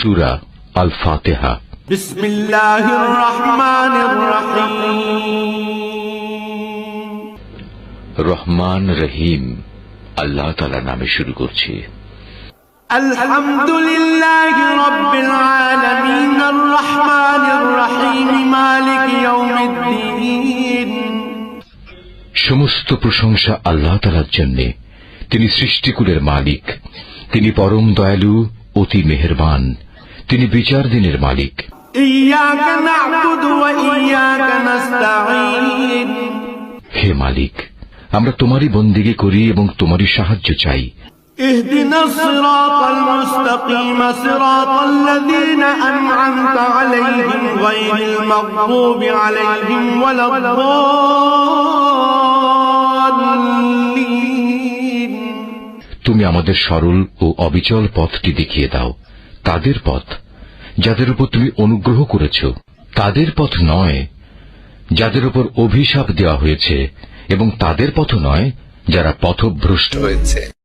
সূরা আল ফাতিহা। বিসমিল্লাহির রহমানির রহিম। রহমান রহিম আল্লাহ তাআলার নামে শুরু করছি। আলহামদুলিল্লাহি রাব্বিল আলামিন আর রহমানির রহিম মালিক ইয়াউমিদ্দিন। সমস্ত প্রশংসা আল্লাহ তাআলার জন্য। তিনি সৃষ্টিকুলের মালিক, তিনি পরম দয়ালু, অতি মেহেরবান, তিনি বিচার দিনের মালিক। ইয়াকা না'বুদু ওয়া ইয়াকা নাস্তাঈন। হে মালিক, আমরা তোমারই বন্দেগী করি এবং তোমারই সাহায্য চাই। ইহদিনাস সিরাতাল মুস্তাকিম সিরাতাল্লাযীনা আন'আমতা আলাইহিম গায়রিল মাগদুবি আলাইহিম ওয়ালাদ-দাল্লিন। তুমি আমাদের সরল ও অবিচল পথটি দেখিয়ে দাও, তাদের পথ যাদের উপর তুমি অনুগ্রহ করেছ, তাদের পথ নয় যাদের উপর অভিশাপ দেওয়া হয়েছে, এবং তাদের পথ নয় যারা পথভ্রষ্ট হয়েছে।